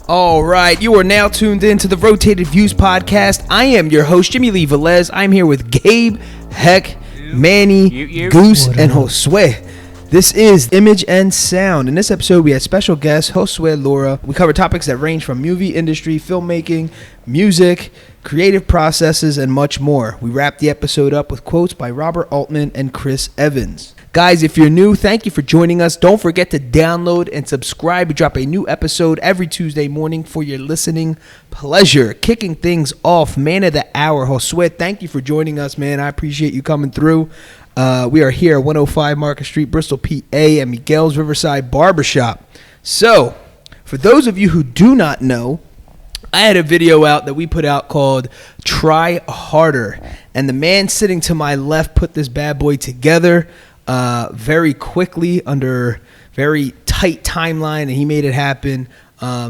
All right, you are now tuned in to the Rotated Views podcast. I am your host, Jimmy Lee Velez. I'm here with Gabe, Heck, Manny, Goose, and Josue. This is Image and Sound. In this episode, we had special guest, Josue Lora. We cover topics that range from movie industry, filmmaking, music, creative processes, and much more. We wrap the episode up with quotes by Robert Altman and Chris Evans. Guys, if you're new, thank you for joining us. Don't forget to download and subscribe. We drop a new episode every Tuesday morning for your listening pleasure. Kicking things off, man of the hour, Josue, thank you for joining us, man. I appreciate you coming through. We are here at 105 Market Street, Bristol, PA, at Miguel's Riverside Barbershop. So, for those of you who do not know, I had a video out that we put out called Try Harder. And the man sitting to my left put this bad boy together very quickly under very tight timeline, and he made it happen.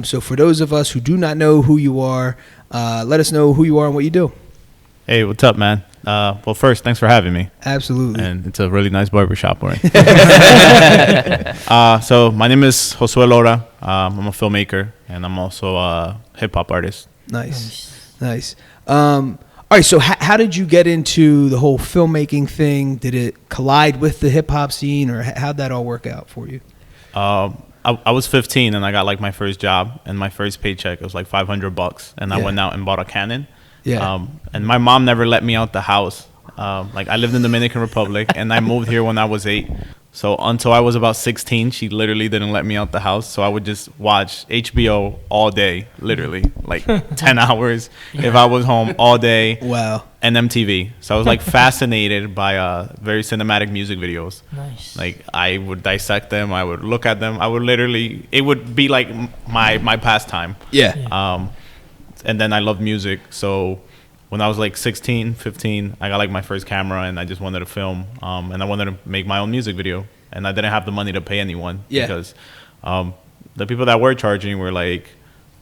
So for those of us who do not know who you are, let us know who you are and what you do. Hey, what's up, man? Well, first, thanks for having me. Absolutely. And it's a really nice barbershop we're in. So my name is Josue Lora. I'm a filmmaker, and I'm also a hip-hop artist. Nice. All right, so how did you get into the whole filmmaking thing? Did it collide with the hip-hop scene, or how'd that all work out for you? I was 15, and I got, like, my first job, and my first paycheck was, like, $500, and I went out and bought a Canon. Yeah. And my mom never let me out the house. Like, I lived in the Dominican Republic, and I moved here when I was 8. So until I was about 16, she literally didn't let me out the house. So I would just watch HBO all day, literally, like 10 hours if I was home all day. Wow. And MTV. So I was like fascinated by very cinematic music videos. Nice. Like I would dissect them. I would look at them. I would literally, it would be like my pastime. Yeah. And then I loved music. So when I was like 16, 15, I got like my first camera, and I just wanted to film, and I wanted to make my own music video, and I didn't have the money to pay anyone because the people that were charging were like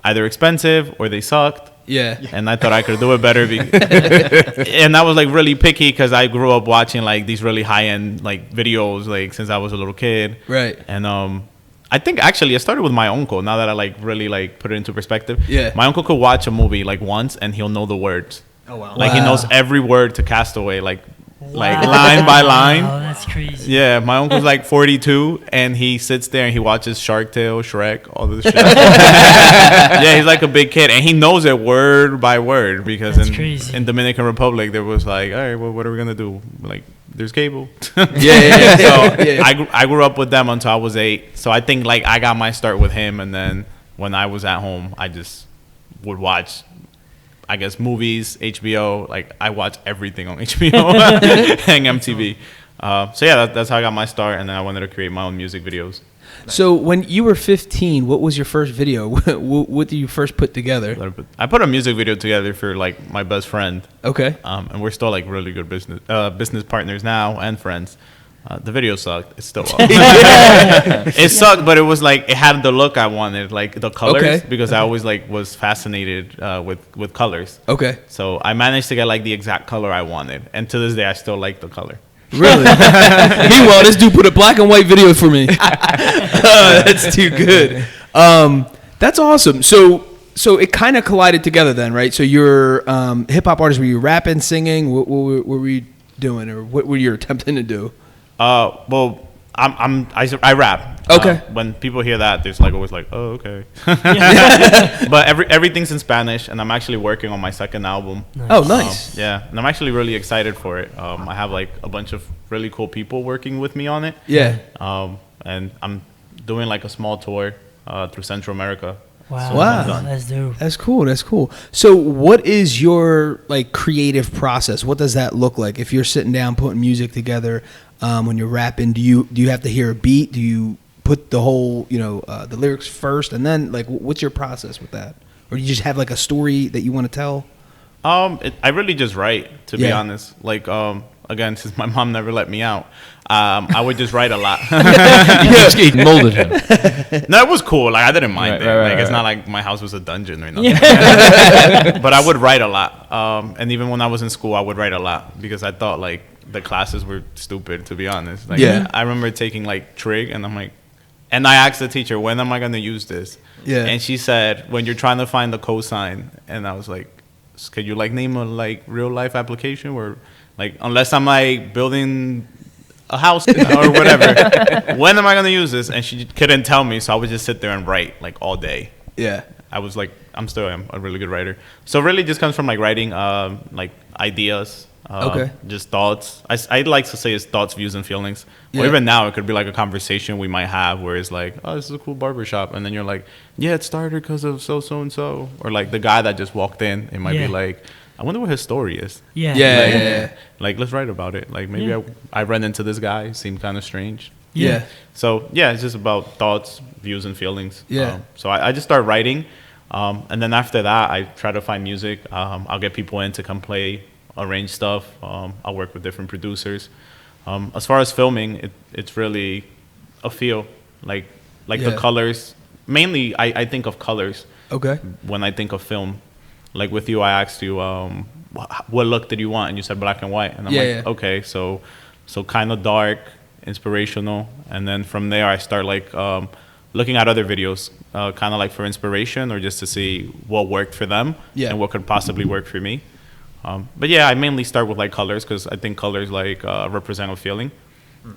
either expensive or they sucked. Yeah. And I thought I could do it better. And I was like really picky because I grew up watching like these really high-end like videos like since I was a little kid. Right. And I think actually it started with my uncle. Now that I like really like put it into perspective. Yeah. My uncle could watch a movie like once and he'll know the words. Oh wow. Like he knows every word to Castaway, like line by line. Oh, that's crazy. Yeah, my uncle's like 42, and he sits there and he watches Shark Tale, Shrek, all this shit. Yeah, he's like a big kid, and he knows it word by word because in Dominican Republic there was like, all right, well, what are we gonna do? Like, there's cable. Yeah. So I grew up with them until I was 8. So I think like I got my start with him, and then when I was at home, I just would watch, I guess, movies, HBO. Like I watch everything on HBO and MTV. So yeah, that's how I got my start, and then I wanted to create my own music videos. So when you were 15, what was your first video? What did you first put together? I put a music video together for like my best friend. Okay. And we're still like really good business partners now and friends. The video sucked. It still it sucked, but it was like it had the look I wanted, like the colors, because I always like was fascinated with colors. Okay. So I managed to get like the exact color I wanted, and to this day I still like the color. Really? Meanwhile, this dude put a black and white video for me. That's too good. That's awesome. So it kind of collided together then, right? So you're hip hop artist. Were you rapping, singing? What were you doing, or what were you attempting to do? Well, I rap. Okay. When people hear that, there's like always like, oh, okay. But everything's in Spanish, and I'm actually working on my second album. Nice. Oh, nice. Yeah, and I'm actually really excited for it. I have like a bunch of really cool people working with me on it. Yeah. And I'm doing like a small tour through Central America. Wow. That's dope. That's cool. So what is your like creative process? What does that look like? If you're sitting down putting music together, when you're rapping, do you have to hear a beat? Do you put the whole, the lyrics first, and then like what's your process with that? Or do you just have like a story that you want to tell? I really just write, to be honest. Like, again, since my mom never let me out, I would just write a lot. You molded him. No, it was cool. Like, I didn't mind it. Right, it's not like my house was a dungeon or nothing. But I would write a lot. And even when I was in school, I would write a lot because I thought, like, the classes were stupid, to be honest. Like, Yeah. I remember taking like trig, and I'm like, and I asked the teacher, when am I going to use this? Yeah. And she said, when you're trying to find the cosine. And I was like, could you like name a like real life application where like, unless I'm like building a house or whatever, when am I going to use this? And she couldn't tell me. So I would just sit there and write like all day. Yeah. I was like, I'm a really good writer. So really just comes from like writing like ideas, Okay. just thoughts. I'd like to say it's thoughts, views, and feelings. Yeah. Or even now it could be like a conversation we might have where it's like, oh, this is a cool barbershop. And then you're like, yeah, it started because of so-and-so. Or like the guy that just walked in, it might be like, I wonder what his story is. Yeah. Yeah. Like, let's write about it. Like maybe I ran into this guy, seemed kind of strange. Yeah. So yeah, it's just about thoughts, views, and feelings. Yeah. So I just start writing, and then after that, I try to find music. I'll get people in to come play, arrange stuff. I'll work with different producers. As far as filming, it's really a feel, like the colors. Mainly, I think of colors. Okay. When I think of film, like with you, I asked you, what look did you want, and you said black and white, and I'm okay, so kind of dark, inspirational, and then from there I start like looking at other videos, kind of like for inspiration or just to see what worked for them and what could possibly work for me. But yeah, I mainly start with like colors because I think colors like represent a feeling,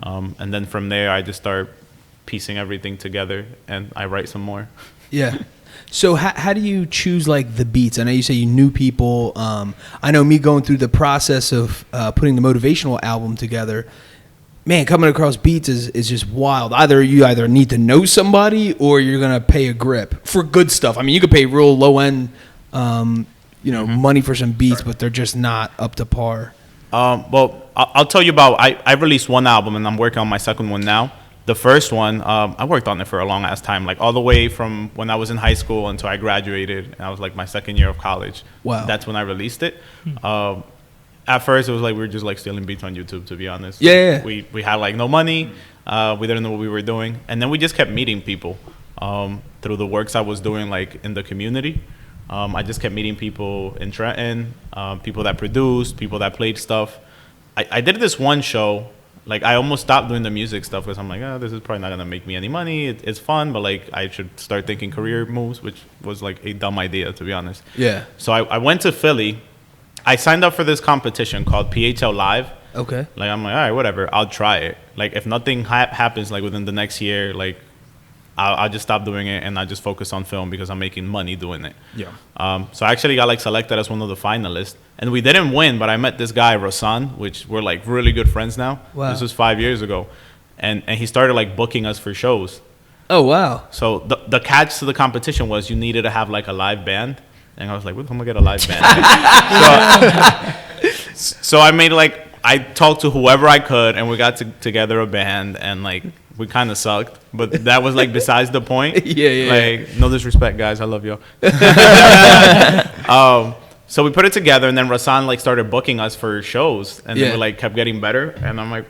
and then from there I just start piecing everything together and I write some more. Yeah. So how do you choose like the beats? I know you say you knew people. I know me going through the process of putting the motivational album together. Man, coming across beats is just wild. You either need to know somebody or you're gonna pay a grip for good stuff. I mean, you could pay real low end, money for some beats, but they're just not up to par. Well, I'll tell you about. I released one album and I'm working on my second one now. The first one, I worked on it for a long ass time, like all the way from when I was in high school until I graduated, and I was like my second year of college. Wow. That's when I released it. At first, it was like we were just like stealing beats on YouTube, to be honest. Yeah. We had like no money. We didn't know what we were doing, and then we just kept meeting people through the works I was doing, like in the community. I just kept meeting people in Trenton, people that produced, people that played stuff. I did this one show. Like, I almost stopped doing the music stuff because I'm like, this is probably not going to make me any money. It's fun, but, like, I should start thinking career moves, which was, like, a dumb idea, to be honest. Yeah. So I went to Philly. I signed up for this competition called PHL Live. Okay. Like, I'm like, all right, whatever. I'll try it. Like, if nothing happens, like, within the next year, like, I'll just stop doing it and I'll just focus on film because I'm making money doing it. Yeah. So I actually got like selected as one of the finalists, and we didn't win, but I met this guy Rasan, which we're like really good friends now. Wow. This was 5 years ago, and he started like booking us for shows. Oh wow. So the catch to the competition was you needed to have like a live band, and I was like, where the hell am I get a live band? so I made like I talked to whoever I could, and we got together a band, and like. We kind of sucked, but that was like besides the point. Yeah. Like, no disrespect, guys. I love y'all. So we put it together, and then Rasan like started booking us for shows, and then we like kept getting better. And I'm like,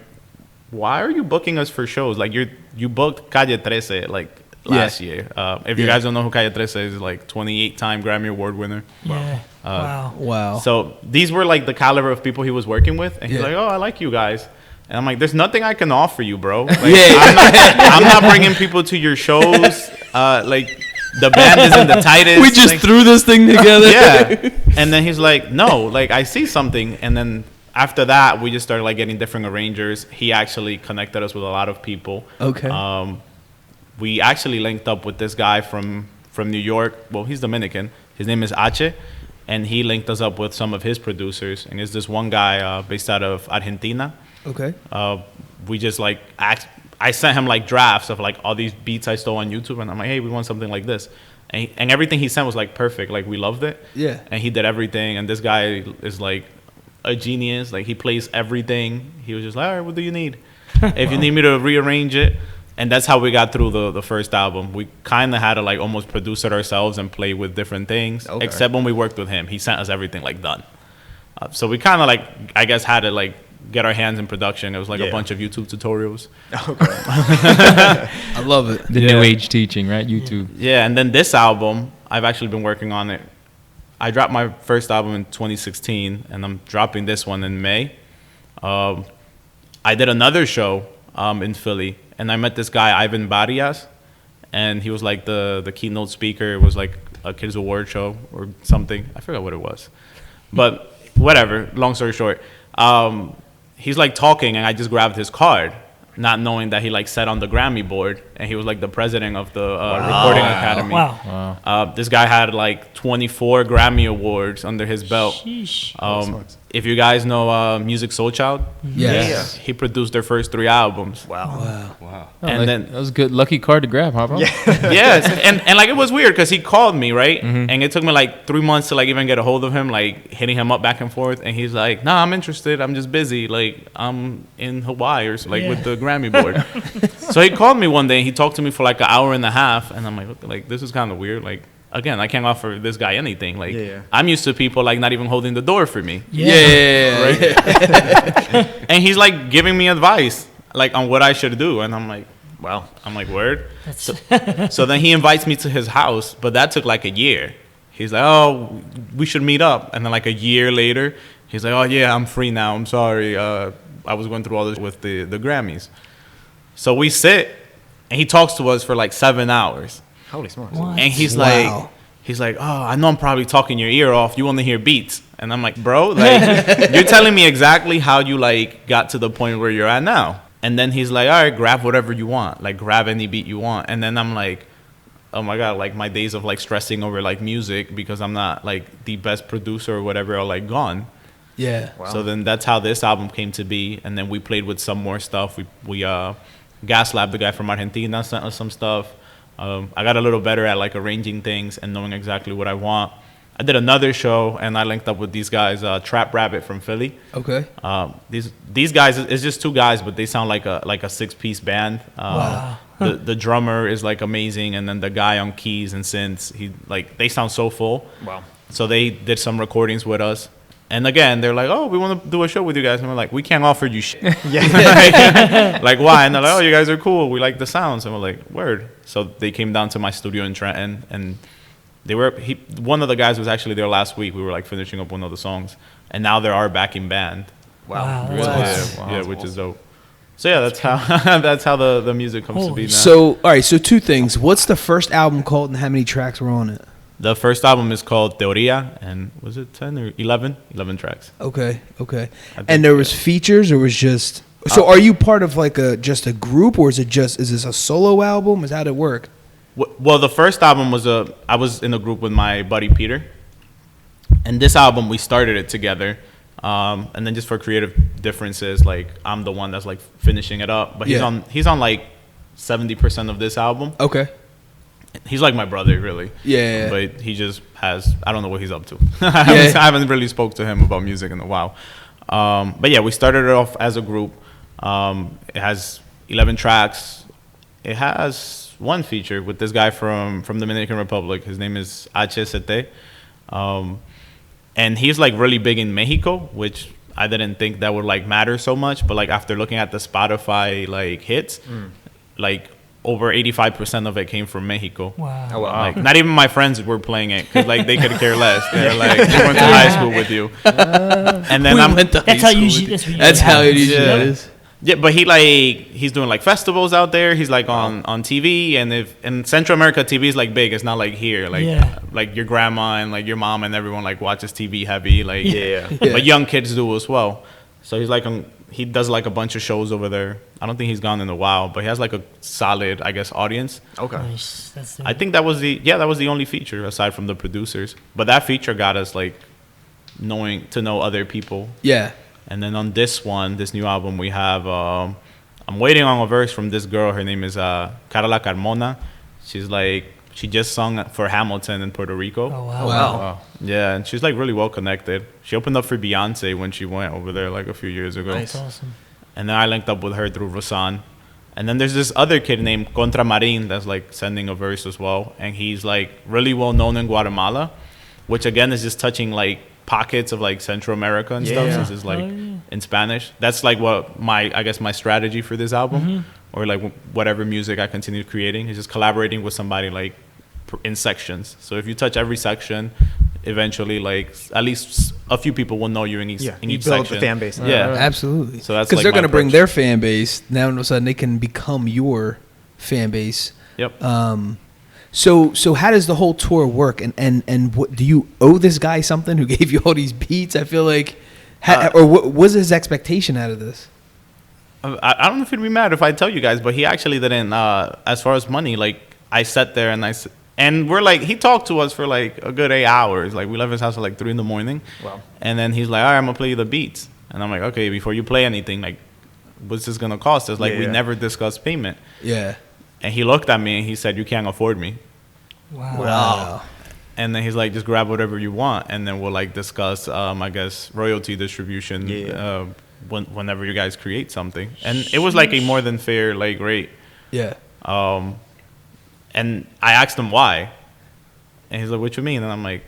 why are you booking us for shows? Like you booked Calle 13 like last year. If you guys don't know who Calle 13 is, like 28-time Grammy Award winner. Yeah. Wow. So these were like the caliber of people he was working with, and he's like, oh, I like you guys. And I'm like, there's nothing I can offer you, bro. Like, I'm not bringing people to your shows. Like, the band isn't the tightest. We just threw this thing together. Yeah. And then he's like, no, like, I see something. And then after that, we just started, like, getting different arrangers. He actually connected us with a lot of people. Okay. We actually linked up with this guy from New York. Well, he's Dominican. His name is Ache. And he linked us up with some of his producers. And it's this one guy based out of Argentina. Okay. We just like I sent him like drafts of like all these beats I stole on YouTube, and I'm like, hey, we want something like this, and everything he sent was like perfect. Like, we loved it. Yeah. And he did everything, and this guy is like a genius. Like, he plays everything. He was just like, all right, what do you need? If you need me to rearrange it. And that's how we got through the first album. We kind of had to like almost produce it ourselves and play with different things. Okay. Except when we worked with him, he sent us everything like done. So we kind of like, I guess, had to like get our hands in production. It was like a bunch of YouTube tutorials. Okay. I love it. The new age teaching, right? YouTube. Yeah, and then this album, I've actually been working on it. I dropped my first album in 2016, and I'm dropping this one in May. I did another show in Philly, and I met this guy, Ivan Barrias, and he was like the keynote speaker. It was like a kids award show or something. I forgot what it was, but whatever. Long story short, he's like talking, and I just grabbed his card, not knowing that he like sat on the Grammy board, and he was like the president of the Recording Academy. Wow. This guy had like 24 Grammy awards under his belt. Sheesh. If you guys know Music Soul Child, Yes. he produced their first 3 albums. Wow. Oh, And then that was a good lucky card to grab, huh, bro? yes, and like it was weird because he called me, right? And it took me like 3 months to like even get a hold of him, like hitting him up back and forth, and he's like, "Nah, I'm interested. I'm just busy. Like I'm in Hawaii or like with the Grammy board." So he called me one day. And he talked to me for like an hour and a half, and I'm like this is kind of weird. Like again, I can't offer this guy anything. Like I'm used to people like not even holding the door for me. And he's like giving me advice like on what I should do, and I'm like, well, I'm like, word. So then he invites me to his house, but that took like a year. He's like, oh, we should meet up. And then like a year later, he's like, oh yeah, I'm free now. I'm sorry. I was going through all this with the Grammys. So we sit, and he talks to us for like 7 hours. Holy smokes. What? And he's like, oh, I know I'm probably talking your ear off. You want to hear beats. And I'm like, bro, like, you're telling me exactly how you like got to the point where you're at now. And then he's like, all right, grab whatever you want. Like, grab any beat you want. And then I'm like, oh my God, like my days of like stressing over like music because I'm not like the best producer or whatever are like gone. Yeah. Wow. So then that's how this album came to be. And then we played with some more stuff. We Gas Lab, the guy from Argentina, sent us some stuff. I got a little better at like arranging things and knowing exactly what I want. I did another show and I linked up with these guys, Trap Rabbit from Philly. Okay. These guys, it's just 2 guys, but they sound like a 6-piece band. Wow. The drummer is like amazing, and then the guy on keys and synths, they sound so full. Wow. So they did some recordings with us. And again, they're like, oh, we want to do a show with you guys. And we're like, we can't offer you shit. Like, why? And they're like, oh, you guys are cool. We like the sounds. And we're like, word. So they came down to my studio in Trenton, and one of the guys was actually there last week. We were like finishing up one of the songs, and now they're our backing band. Wow. Really? Wow. Yeah, which is dope. So yeah, that's how the music comes to be now. So all right, so 2 things. What's the first album called, and how many tracks were on it? The first album is called Teoria, and was it 10 or 11? 11 tracks. Okay. And there was features, or was just. So are you part of like just a group, or is this a solo album? Is how it work? Well, the first album was I was in a group with my buddy Peter, and this album we started it together, and then just for creative differences, like I'm the one that's like finishing it up, but he's on like 70% of this album. Okay. He's like my brother, really. Yeah. But he just has, I don't know what he's up to. I haven't really spoke to him about music in a while. But yeah, we started it off as a group. It has 11 tracks. It has one feature with this guy from Dominican Republic. His name is HST. And he's like really big in Mexico, which I didn't think that would like matter so much. But like after looking at the Spotify like hits, like over 85% of it came from Mexico. Wow. Oh, wow. Like not even my friends were playing it because like they could care less. They're like they went to high school with you, and then That's how usually. That's how it usually is. Yeah, but he's doing like festivals out there. He's like on TV, and in Central America, TV is like big. It's not like here, like your grandma and like your mom and everyone like watches TV heavy, like but young kids do as well. So he's like he does like a bunch of shows over there. I don't think he's gone in a while, but he has like a solid, I guess, audience. Okay. Nice. That's I think that was the only feature aside from the producers. But that feature got us like to know other people. Yeah. And then on this new album, we have I'm waiting on a verse from this girl. Her name is Carla Carmona. She just sung for Hamilton in Puerto Rico. Oh wow. Wow. Yeah, and she's like really well connected. She opened up for Beyonce when she went over there like a few years ago. That's awesome. And then I linked up with her through Rosan. And then there's this other kid named Contra Marin that's like sending a verse as well. And he's like really well known in Guatemala, which again is just touching like pockets of like Central America and stuff, since it's like in Spanish. That's like what my strategy for this album, or like whatever music I continue creating, is just collaborating with somebody like in sections. So if you touch every section, eventually, like at least a few people will know you in each, Yeah, in you each build section. the fan base. Yeah, Absolutely. So that's because like they're my going to bring approach. their fan base. Now all of a sudden they can become your fan base. Yep. So how does the whole tour work? And what do you owe this guy something who gave you all these beats? I feel like, or what was his expectation out of this? I don't know if he'd be mad if I tell you guys, but he actually didn't. As far as money, like I sat there and we're like, he talked to us for like a good 8 hours. Like we left his house at like 3 a.m. Wow. And then he's like, all right, I'm gonna play you the beats. And I'm like, okay, before you play anything, like, what's this gonna cost us? Like we never discussed payment. Yeah. And he looked at me and he said, you can't afford me. Wow. And then he's like, just grab whatever you want, and then we'll like discuss, I guess, royalty distribution. Whenever you guys create something. And it was like a more than fair like rate. Yeah. And I asked him why, and he's like, what you mean? And I'm like,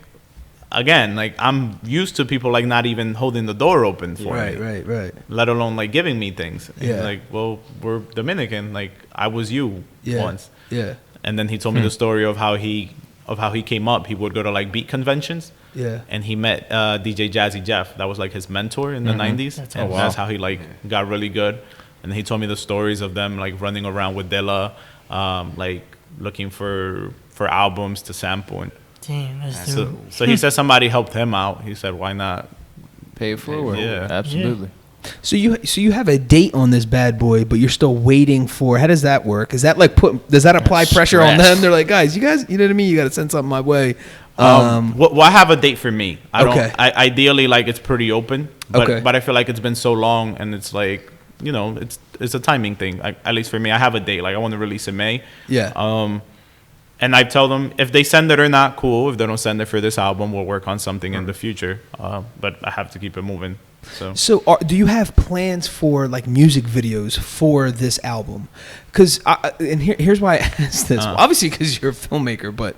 again, like I'm used to people like not even holding the door open for me, Right. let alone like giving me things. And Yeah. he's like, well, we're Dominican, like I was you once. Yeah. And then he told me the story of how he came up. He would go to like beat conventions. Yeah. And he met DJ Jazzy Jeff. That was like his mentor in the 90s. That's And that's how he like got really good. And he told me the stories of them like running around with Dilla, like looking for albums to sample. And Damn, that's dope. so he said somebody helped him out. He said, why not? Pay it forward. Yeah. Absolutely. So you have a date on this bad boy, but you're still waiting for. How does that work? Is that like does that apply pressure on them? They're like, guys, you know what I mean? You got to send something my way. Well, I have a date for me. I don't. Okay. Ideally, like it's pretty open. But, Okay. but I feel like it's been so long, and it's like, you know, it's a timing thing. At least for me, I have a date. Like I want to release in May. Yeah. And I tell them if they send it or not, cool. If they don't send it for this album, we'll work on something in the future. But I have to keep it moving. So do you have plans for like music videos for this album? Because here's why I asked this. Well, obviously, because you're a filmmaker, but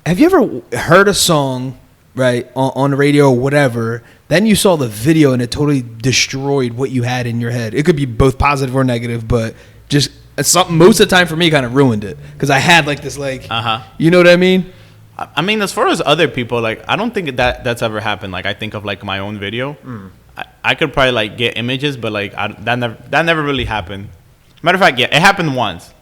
have you ever heard a song right on the radio or whatever? Then you saw the video and it totally destroyed what you had in your head. It could be both positive or negative, but just something most of the time for me kind of ruined it because I had like this like you know what I mean? I mean, as far as other people, like I don't think that's ever happened. Like I think of like my own video. I could probably like get images, but like that never really happened. Matter of fact, yeah, it happened once,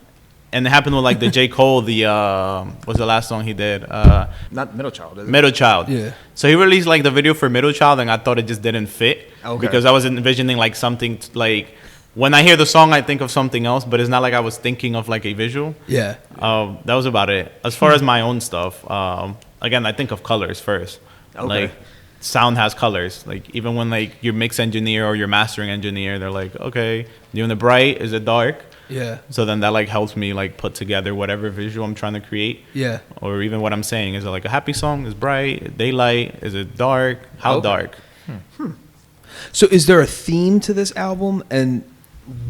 and it happened with like the J. Cole. What's the last song he did? Not Middle Child, is it? Middle Child. Yeah. So he released like the video for Middle Child, and I thought it just didn't fit Okay. because I was envisioning like something like when I hear the song, I think of something else, but it's not like I was thinking of like a visual. Yeah. That was about it. As far as my own stuff, again, I think of colors first. Okay. Like sound has colors. Like even when like your mix engineer or your mastering engineer, they're like, okay, you in the bright? Is it dark? Yeah. So then that like helps me like put together whatever visual I'm trying to create. Yeah. Or even what I'm saying. Is it like a happy song? Is bright? Daylight? Is it dark? How dark? So is there a theme to this album, and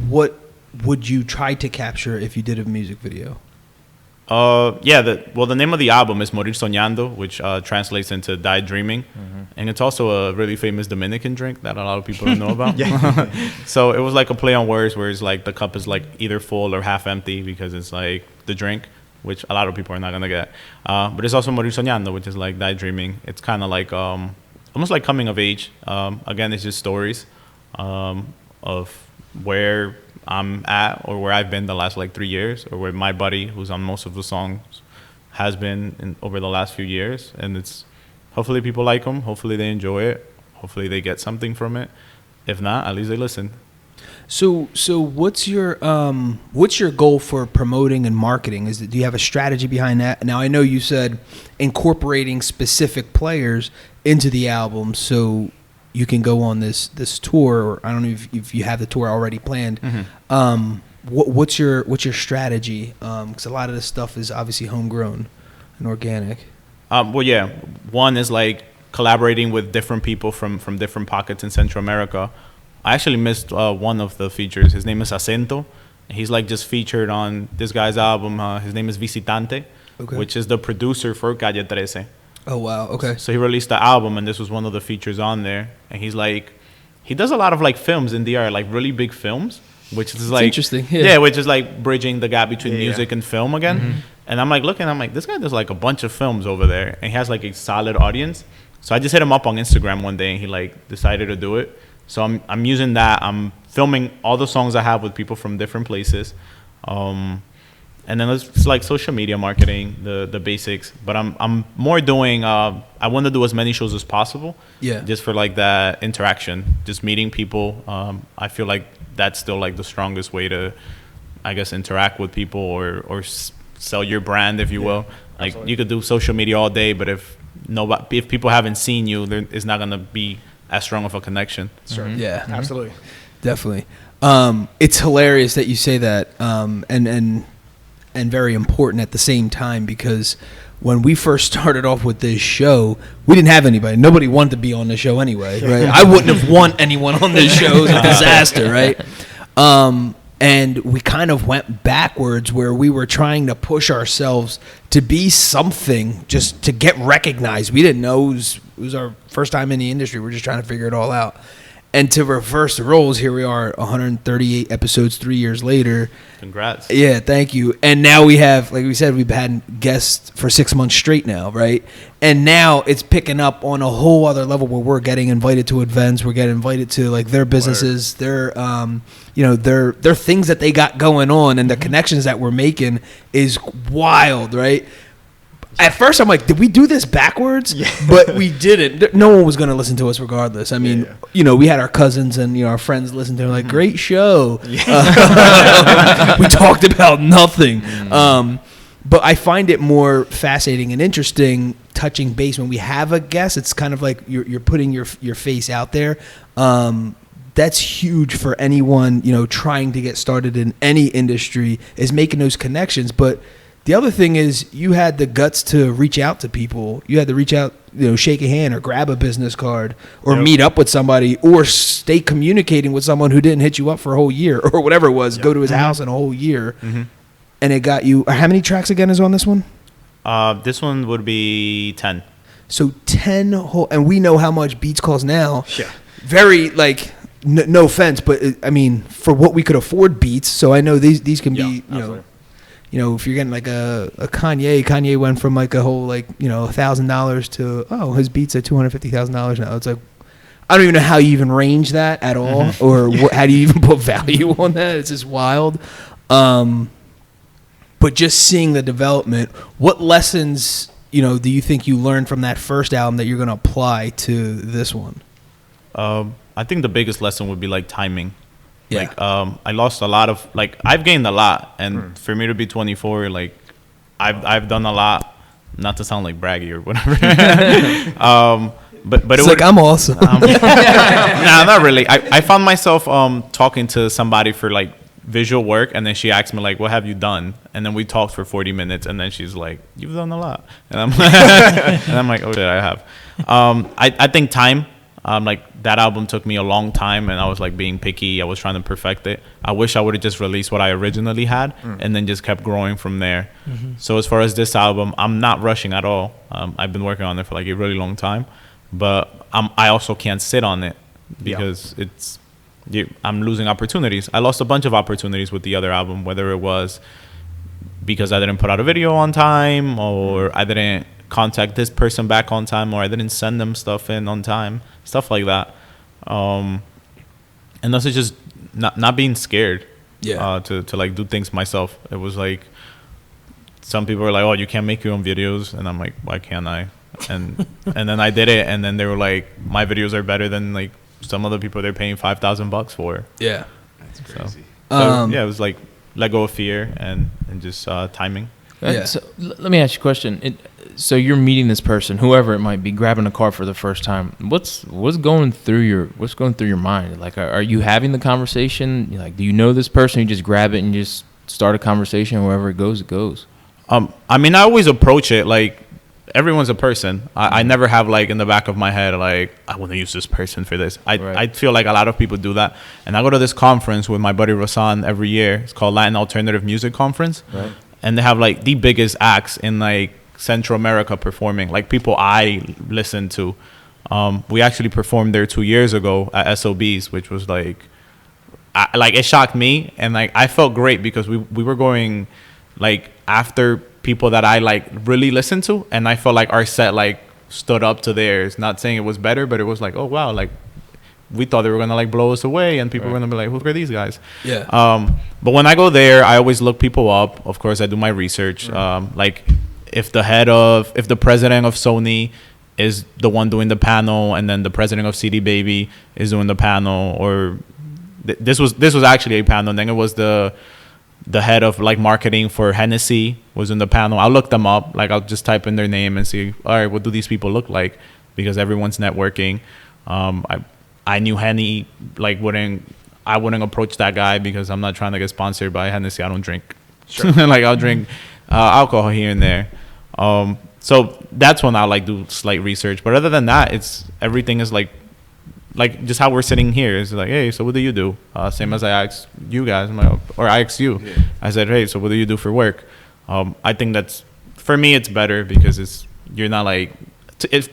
what would you try to capture if you did a music video? Yeah. The name of the album is Morir Soñando, which translates into Die Dreaming, and it's also a really famous Dominican drink that a lot of people don't know about. So it was like a play on words, where it's like the cup is like either full or half empty because it's like the drink, which a lot of people are not gonna get. But it's also Morir Soñando, which is like Die Dreaming. It's kind of like almost like coming of age. Again, it's just stories of where I'm at or where I've been the last like 3 years, or where my buddy who's on most of the songs has been over the last few years. And it's hopefully people like them, hopefully they enjoy it, hopefully they get something from it. If not, at least they listen. So what's your goal for promoting and marketing? Do you have a strategy behind that? Now I know you said incorporating specific players into the album so you can go on this tour, or I don't know if you have the tour already planned. What's your strategy? Because a lot of this stuff is obviously homegrown and organic. Well, yeah. One is like collaborating with different people from different pockets in Central America. I actually missed one of the features. His name is Acento. He's like just featured on this guy's album. His name is Visitante, which is the producer for Calle 13. Oh, wow. Okay. So he released the album, and this was one of the features on there. And he's like, he does a lot of like films in DR, like really big films, which is like interesting. Yeah. Which is like bridging the gap between music and film again. And I'm like looking, I'm like, this guy does like a bunch of films over there, and he has like a solid audience. So I just hit him up on Instagram one day, and he like decided to do it. So I'm using that. I'm filming all the songs I have with people from different places. And then it's like social media marketing, the basics. But I'm more doing, I want to do as many shows as possible. Yeah. Just for like that interaction, just meeting people. I feel like that's still like the strongest way to, I guess, interact with people or sell your brand, if you will. Like absolutely. You could do social media all day, but if people haven't seen you, it's not going to be as strong of a connection. Sure. Mm-hmm. Yeah. Mm-hmm. Absolutely. Definitely. It's hilarious that you say that, and very important at the same time, because when we first started off with this show, we didn't have anybody. Nobody wanted to be on the show anyway, right? I wouldn't have want anyone on this show. It was a disaster, right? And we kind of went backwards where we were trying to push ourselves to be something, just to get recognized. We didn't know. It was our first time in the industry. We're just trying to figure it all out. And to reverse the roles, here we are, 138 episodes 3 years later. Congrats. Yeah, thank you. And now we have, like we said, we've had guests for 6 months straight now, right? And now it's picking up on a whole other level where we're getting invited to events. We're getting invited to like their businesses, their things that they got going on, and the connections that we're making is wild, right? At first, I'm like, did we do this backwards? Yeah. But we didn't. No one was going to listen to us regardless. I mean, we had our cousins and our friends listen to it, like, great show. Yeah. We talked about nothing. But I find it more fascinating and interesting touching base when we have a guest. It's kind of like you're putting your face out there. That's huge for anyone, trying to get started in any industry, is making those connections. But the other thing is you had the guts to reach out to people. You had to reach out, shake a hand or grab a business card or meet up with somebody or stay communicating with someone who didn't hit you up for a whole year or whatever it was, go to his house in a whole year. Mm-hmm. And it got you, how many tracks again is on this one? This one would be 10. So 10 whole, and we know how much Beats costs now. Yeah. Very no offense, but I mean, for what we could afford Beats. So I know these can be, if you're getting like a Kanye went from like a whole $1,000 to his Beats at $250,000 now. It's like I don't even know how you even range that at all, or how do you even put value on that? It's just wild. But just seeing the development, what lessons do you think you learned from that first album that you're going to apply to this one? I think the biggest lesson would be like timing. Yeah. I lost a lot of I've gained a lot, and for me to be 24, I've done a lot. Not to sound like braggy or whatever. But it's I'm awesome. Nah, not really. I found myself talking to somebody for visual work, and then she asked me what have you done, and then we talked for 40 minutes, and then she's like, you've done a lot, and I'm like, oh shit, I have. I think time. That album took me a long time, and I was being picky. I was trying to perfect it. I wish I would have just released what I originally had and then just kept growing from there. Mm-hmm. So as far as this album, I'm not rushing at all. I've been working on it for a really long time, but I also can't sit on it because I'm losing opportunities. I lost a bunch of opportunities with the other album, whether it was because I didn't put out a video on time, or I didn't contact this person back on time, or I didn't send them stuff in on time, stuff like that. And this is just not being scared to do things myself. It was some people were like, oh, you can't make your own videos, and I'm like, why can't I? And then I did it, and then they were like, my videos are better than some other people they're paying $5,000 for. Yeah, that's crazy. It was let go of fear and just timing. Yeah. So let me ask you a question. So you're meeting this person, whoever it might be, grabbing a car for the first time. What's going through your mind? Are you having the conversation? Do you know this person? You just grab it and just start a conversation. Wherever it goes, it goes. I mean, I always approach it everyone's a person. I never have in the back of my head I want to use this person for this. I feel like a lot of people do that, and I go to this conference with my buddy Rasan every year. It's called Latin Alternative Music Conference. Right. And they have the biggest acts in Central America performing, people I listen to. We actually performed there 2 years ago at SOBs, which was it shocked me, and I felt great because we were going after people that I like really listen to, and I felt like our set like stood up to theirs. Not saying it was better, but it was like, oh wow, like we thought they were gonna like blow us away, and people were gonna be like, who are these guys? Yeah. But when I go there, I always look people up. Of course, I do my research. Like if the president of Sony is the one doing the panel, and then the president of CD Baby is doing the panel, or this was actually a panel. And then it was the head of like marketing for Hennessy was in the panel. I'll look them up. Like I'll just type in their name and see, all right, what do these people look like? Because everyone's networking. I knew Henny, like I wouldn't approach that guy because I'm not trying to get sponsored by Hennessy. I don't drink. Sure. Like I'll drink alcohol here and there. So that's when I like do slight research. But other than that, everything is like just how we're sitting here. It's like, hey, so what do you do? Same as I asked you guys, or I asked you. Yeah. I said, hey, so what do you do for work? I think that's, for me, it's better because you're not like,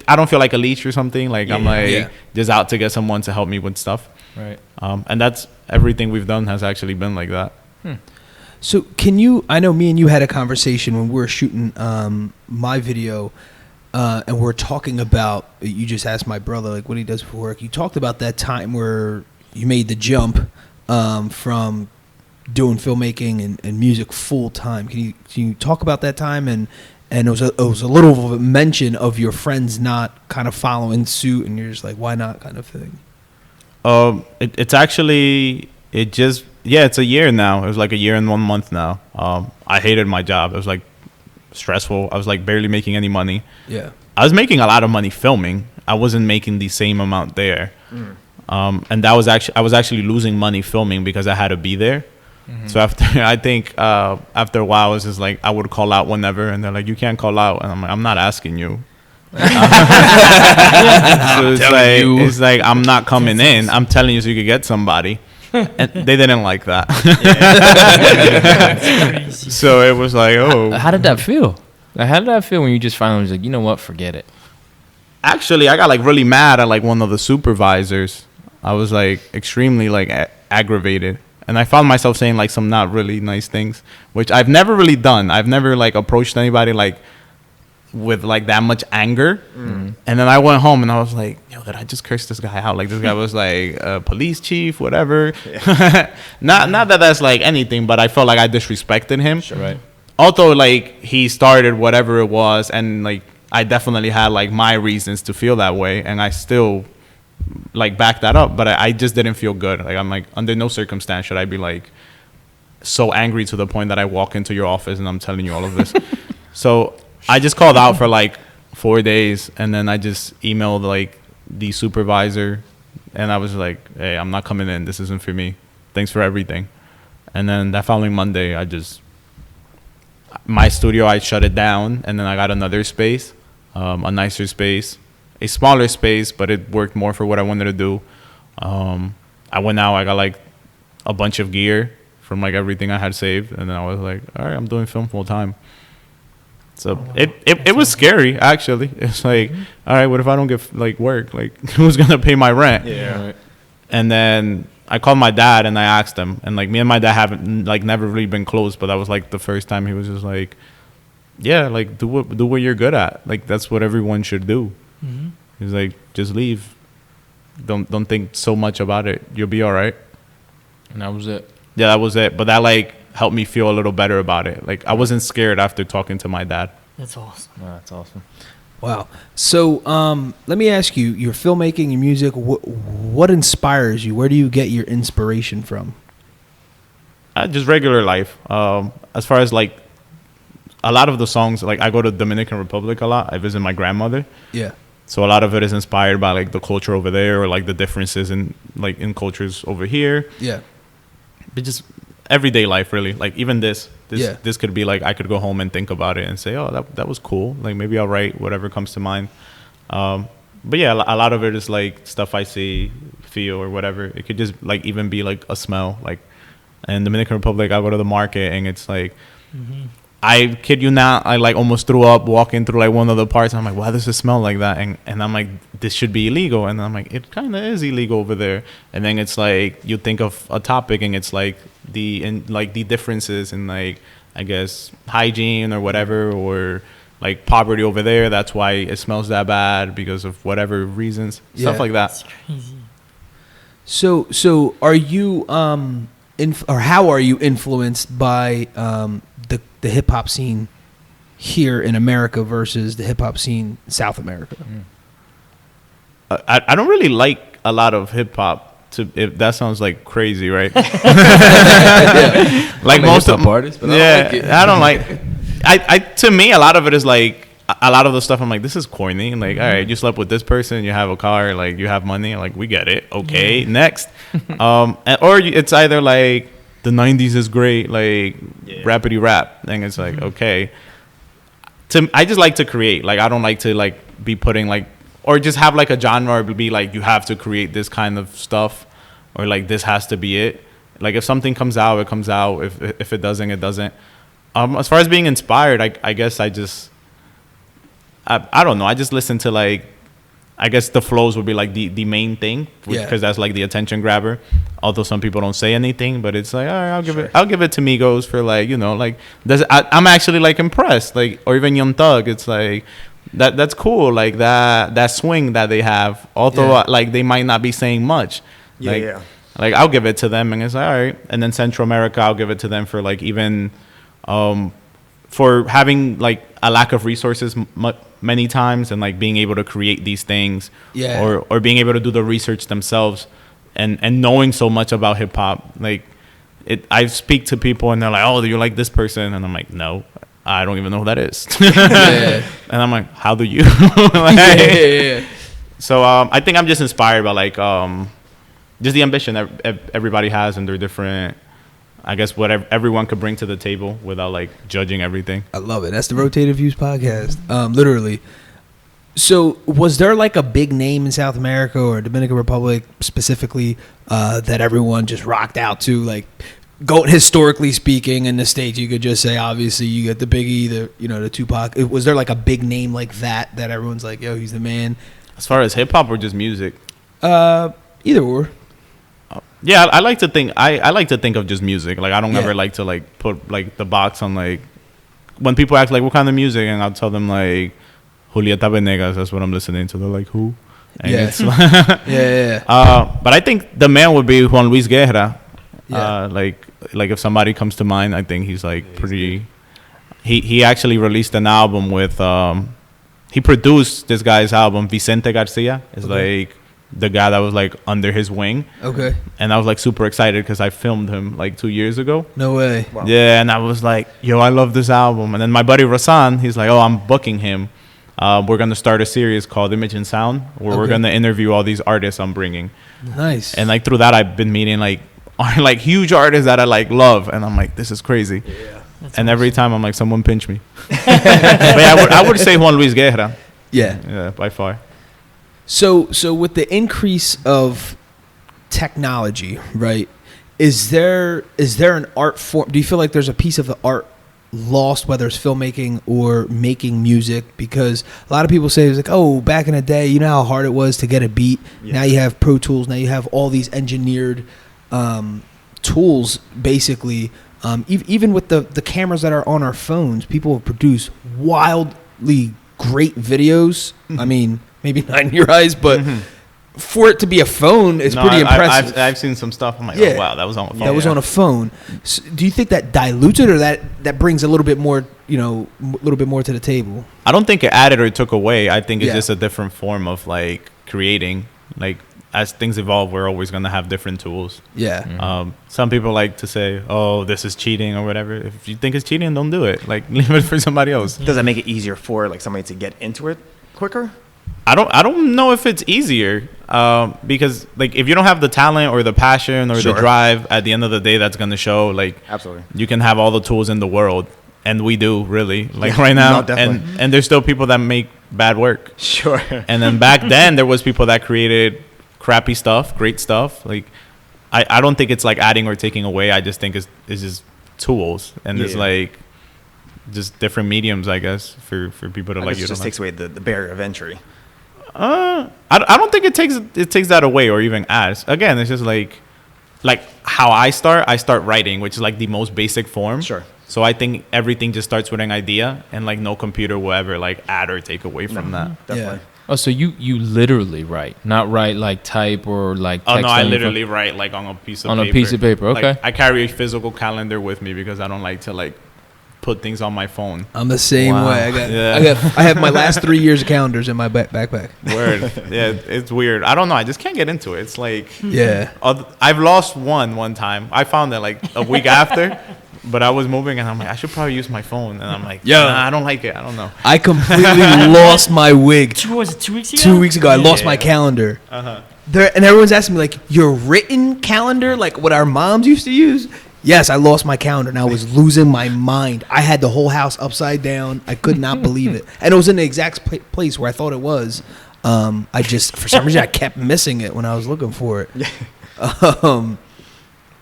I don't feel like a leech or something. Like I'm like just out to get someone to help me with stuff. Right. And that's everything we've done has actually been like that. So I know me and you had a conversation when we were shooting my video, and we're talking about, you just asked my brother like what he does for work. You talked about that time where you made the jump from doing filmmaking and music full time. Can you talk about that time? And it was a little of a mention of your friends not kind of following suit, and you're just like, why not, kind of thing. It's actually it's a year now. It was like a year and 1 month now. I hated my job. It was like stressful. I was like barely making any money. Yeah. I was making a lot of money filming. I wasn't making the same amount there. And that was I was actually losing money filming because I had to be there. Mm-hmm. So after a while, it was just like I would call out whenever, and they're like, "You can't call out," and I'm like, "I'm not asking you." So it's like I'm not coming in. I'm telling you so you could get somebody, and they didn't like that. So it was like, oh, how did that feel? Like, how did that feel when you just finally was like, you know what, forget it? Actually, I got like really mad at like one of the supervisors. I was like extremely like aggravated. And I found myself saying like some not really nice things, which I've never really done. I've never like approached anybody like with like that much anger. And then I went home and I was like, yo, did I just curse this guy out? Like this guy was like a police chief, whatever. Yeah. not that that's like anything, but I felt like I disrespected him. Sure. Right. Although like he started whatever it was, and like I definitely had like my reasons to feel that way, and I still like back that up, but I just didn't feel good. Like I'm like, under no circumstance should I be like so angry to the point that I walk into your office and I'm telling you all of this. So I just called out for like 4 days, and then I just emailed like the supervisor, and I was like, hey, I'm not coming in. This isn't for me. Thanks for everything. And then that following Monday, my studio, I shut it down, and then I got another space, a nicer space. A smaller space, but it worked more for what I wanted to do. I went out, I got like a bunch of gear from like everything I had saved, and then I was like, all right, I'm doing film full time. So it was scary, actually. It's like, all right, what if I don't get like work? Like, who's gonna pay my rent? Yeah. Right. And then I called my dad and I asked him, and like me and my dad haven't like never really been close, but that was like the first time he was just like, yeah, like do what you're good at. Like that's what everyone should do. Mm-hmm. He's like, just leave. Don't think so much about it. You'll be all right. And that was it. Yeah, that was it. But that like helped me feel a little better about it. Like I wasn't scared after talking to my dad. That's awesome. Oh, that's awesome. Wow. So let me ask you, your filmmaking, your music, what inspires you? Where do you get your inspiration from? Just regular life. As far as like a lot of the songs, like I go to Dominican Republic a lot. I visit my grandmother. Yeah. So a lot of it is inspired by like the culture over there, or like the differences in cultures over here. Yeah. But just everyday life, really. Like even this could be like I could go home and think about it and say, oh, that was cool. Like maybe I'll write whatever comes to mind. But yeah, a lot of it is like stuff I see, feel, or whatever. It could just like even be like a smell. Like in Dominican Republic, I go to the market and it's like. Mm-hmm. I kid you not, I like almost threw up walking through like one of the parts. I'm like, why does it smell like that? And I'm like, this should be illegal. And I'm like, it kind of is illegal over there. And then it's like, you think of a topic and it's like the differences in like, I guess, hygiene or whatever, or like poverty over there. That's why it smells that bad because of whatever reasons, stuff like that. That's crazy. So are you or how are you influenced by the hip hop scene here in America versus the hip hop scene in South America? I don't really like a lot of hip hop. If that sounds like crazy, right? Like most of artists, but I don't like it. I don't like. I to me, a lot of it is like a lot of the stuff. I'm like, this is corny. Like, all right, you slept with this person, you have a car, like you have money, like we get it. Okay, next. Or it's either like the '90s is great, like rappity rap, and it's like okay. I just like to create. Like I don't like to like be putting like. Or just have like a genre, or be like you have to create this kind of stuff, or like this has to be it. Like if something comes out, it comes out. If it doesn't, it doesn't. As far as being inspired, I guess I don't know. I just listen to like, I guess the flows would be like the main thing, because that's like the attention grabber. Although some people don't say anything, but it's like, all right, I'll give it to Migos for like, you know, like I'm actually like impressed, like, or even Young Thug. It's like. That's cool, like that swing that they have. Although like they might not be saying much. Like I'll give it to them, and it's like, all right. And then Central America, I'll give it to them for like even for having like a lack of resources many times, and like being able to create these things, or being able to do the research themselves, and knowing so much about hip hop. Like I speak to people and they're like, oh, do you like this person? And I'm like, no. I don't even know who that is. And I'm like, how do you? Like, so I think I'm just inspired by like just the ambition that everybody has, and their different, I guess, what everyone could bring to the table without like judging everything. I love it. That's the Rotated Views podcast. Literally. So was there like a big name in South America or Dominican Republic specifically that everyone just rocked out to? Like, historically speaking, in the States, you could just say, obviously, you get the Biggie, the Tupac. Was there like a big name like that everyone's like, yo, he's the man? As far as hip hop or just music? Either or. Yeah, I like to think. I like to think of just music. Like I don't ever like to like put like the box on like when people ask like what kind of music, and I'll tell them like Julieta Venegas. That's what I'm listening to. They're like, who? And it's like, but I think the man would be Juan Luis Guerra. Like if somebody comes to mind, I think he's like pretty. He actually released an album with he produced this guy's album. Vicente Garcia is like the guy that was like under his wing. Okay. And I was like super excited because I filmed him like 2 years ago. No way. Wow. Yeah, and I was like, yo, I love this album. And then my buddy Rasan, he's like, oh, I'm booking him. We're gonna start a series called Image and Sound, where we're gonna interview all these artists I'm bringing. Nice. And like through that, I've been meeting like huge artists that I like love, and I'm like, this is crazy. Yeah. And every time I'm like, someone pinch me. But yeah, I would say Juan Luis Guerra. Yeah, by far. So with the increase of technology, right? Is there an art form? Do you feel like there's a piece of the art lost, whether it's filmmaking or making music? Because a lot of people say it's like, oh, back in the day, you know how hard it was to get a beat. Yeah. Now you have Pro Tools. Now you have all these engineered tools, basically. Even with the cameras that are on our phones, people have produced wildly great videos. Mm-hmm. I mean, maybe not in your eyes, but for it to be a phone, it's pretty impressive. I've seen some stuff. I'm like, oh, wow, that was on a phone. That was on a phone. So do you think that dilutes it, or that brings a little bit more, a little bit more to the table? I don't think it added or took away. I think it's just a different form of like creating. Like as things evolve, we're always going to have different tools. Yeah. Mm-hmm. Some people like to say, oh, this is cheating or whatever. If you think it's cheating, don't do it. Like leave it for somebody else. Does that make it easier for like somebody to get into it quicker? I don't know if it's easier because like if you don't have the talent or the passion or the drive, at the end of the day, that's going to show. Like absolutely, you can have all the tools in the world, and we do really like right now. No, and there's still people that make bad work. Sure. And then back then there was people that created crappy stuff, great stuff. Like I don't think it's like adding or taking away. I just think it's just tools, and it's like just different mediums, I guess, for people to like. It just takes away the barrier of entry. I don't think it takes that away or even adds. Again, it's just like like how I start writing, which is like the most basic form. Sure. So I think everything just starts with an idea, and like no computer will ever like add or take away from that. Definitely. Oh, so you literally write, not write like type or like text. Oh no, I on your literally phone? write like on a piece of On paper. a piece of paper, okay. Like, I carry a physical calendar with me because I don't like to like put things on my phone. I'm the same Wow. way. I have my last 3 years of calendars in my backpack. Word. Yeah, it's weird. I don't know. I just can't get into it. It's like Yeah. I've lost one time. I found it like a week after. But I was moving, and I'm like, I should probably use my phone. And I'm like, nah, I don't like it. I don't know. I completely lost my wig 2 weeks ago? 2 weeks ago. I lost Yeah. my calendar. Uh-huh. And everyone's asking me, like, your written calendar, like what our moms used to use? Yes, I lost my calendar, and I was losing my mind. I had the whole house upside down. I could not believe it. And it was in the exact place where I thought it was. I just, for some reason, I kept missing it when I was looking for it.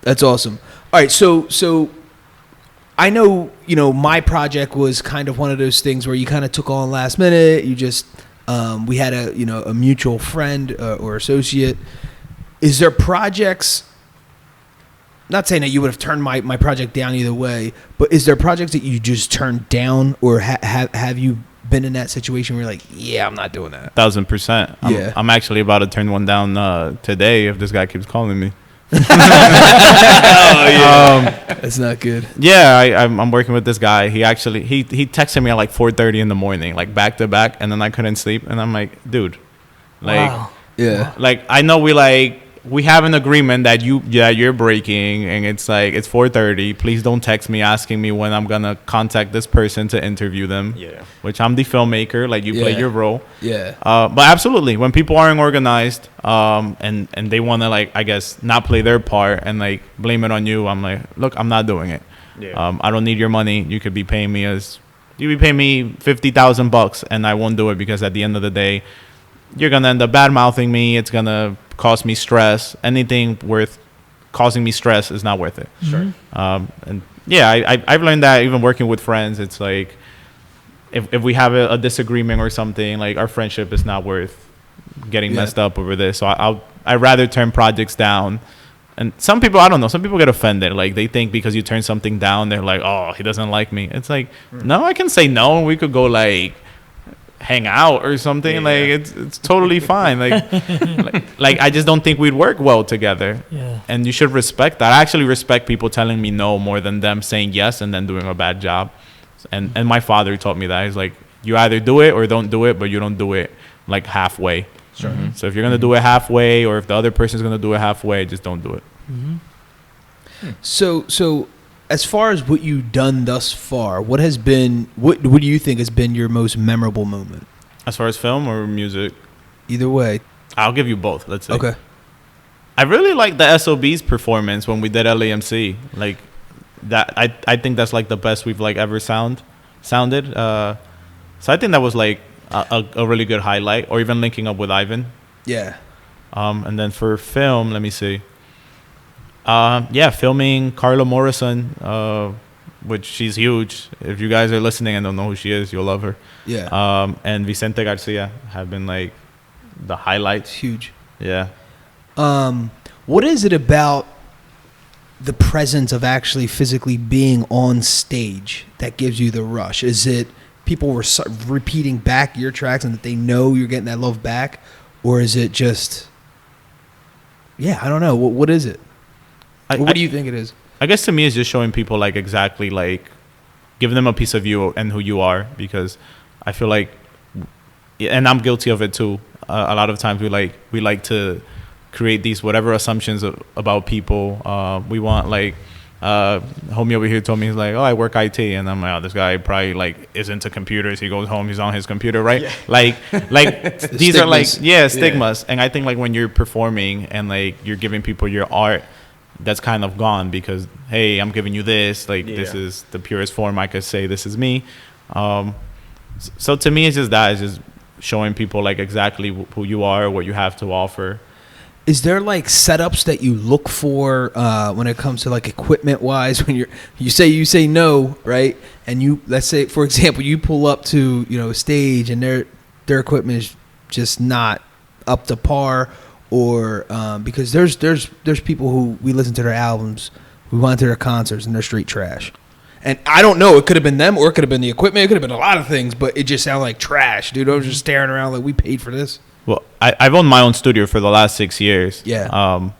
That's awesome. All right, so I know, my project was kind of one of those things where you kind of took on last minute. You just, we had a mutual friend or associate. Is there projects, not saying that you would have turned my project down either way, but is there projects that you just turned down, or have you been in that situation where you're like, yeah, I'm not doing that? 1000%. Yeah. I'm actually about to turn one down today if this guy keeps calling me. That's not good. Yeah, I'm working with this guy. He actually he texted me at like 4:30 in the morning, like back to back, and then I couldn't sleep. And I'm like, dude, like, Wow. Yeah. like I know we have an agreement that you're breaking, and it's like it's 4:30. Please don't text me asking me when I'm gonna contact this person to interview them. Yeah. Which I'm the filmmaker, like you play Yeah. your role. Yeah. But absolutely, when people aren't organized, and they want to like, I guess, not play their part and like blame it on you, I'm like, look, I'm not doing it. Yeah. I don't need your money. You could be paying me $50,000, and I won't do it because at the end of the day, you're gonna end up bad mouthing me. It's gonna cause me stress. Anything worth causing me stress is not worth it. Sure. And yeah, I've learned that even working with friends. It's like if we have a disagreement or something, like our friendship is not worth getting messed up over this. So I'd rather turn projects down. And some people, I don't know, some people get offended. Like they think because you turn something down, they're like, oh, he doesn't like me. It's like, no, I can say no, and we could go like hang out or something. Yeah. Like it's totally fine. Like I just don't think we'd work well together. Yeah. And you should respect that. I actually respect people telling me no more than them saying yes and then doing a bad job. And my father taught me that. He's like, you either do it or don't do it, but you don't do it like halfway. Sure. Mm-hmm. So if you're gonna do it halfway, or if the other person's gonna do it halfway, just don't do it. So as far as what you've done thus far, what do you think has been your most memorable moment? As far as film or music, Either way. I'll give you both. Let's say. Okay. I really like the SOB's performance when we did LAMC. Like that, I think that's like the best we've like ever sounded. So I think that was like a really good highlight, or even linking up with Ivan. Yeah. And then for film, let me see. Filming Carla Morrison, which she's huge. If you guys are listening and don't know who she is, you'll love her. Yeah. And Vicente Garcia have been like the highlights. It's huge. Yeah. What is it about the presence of actually physically being on stage that gives you the rush? Is it people were repeating back your tracks and that they know you're getting that love back? Or is it just, I don't know. What is it? What do you think it is? I guess to me it's just showing people like exactly like giving them a piece of you and who you are, because I feel like, and I'm guilty of it too. A lot of times we like to create these whatever assumptions about people. We want like homie over here told me, he's like, oh, I work IT, and I'm like, oh, this guy probably like is into computers. He goes home, he's on his computer, right? Yeah. Like these are like stigmas. And I think like when you're performing and like you're giving people your art, that's kind of gone, because hey, I'm giving you this, like this is the purest form I could say this is me. So to me it's just that, it's just showing people like exactly who you are, what you have to offer. Is there like setups that you look for when it comes to like equipment wise, when you say no, right? And you, let's say for example, you pull up to a stage and their equipment is just not up to par, or because there's people who we listen to their albums, we went to their concerts, and they're straight trash. And I don't know, it could have been them, or it could have been the equipment, it could have been a lot of things, but it just sounded like trash, dude. I was just staring around like, we paid for this. Well, I've owned my own studio for the last 6 years. Yeah.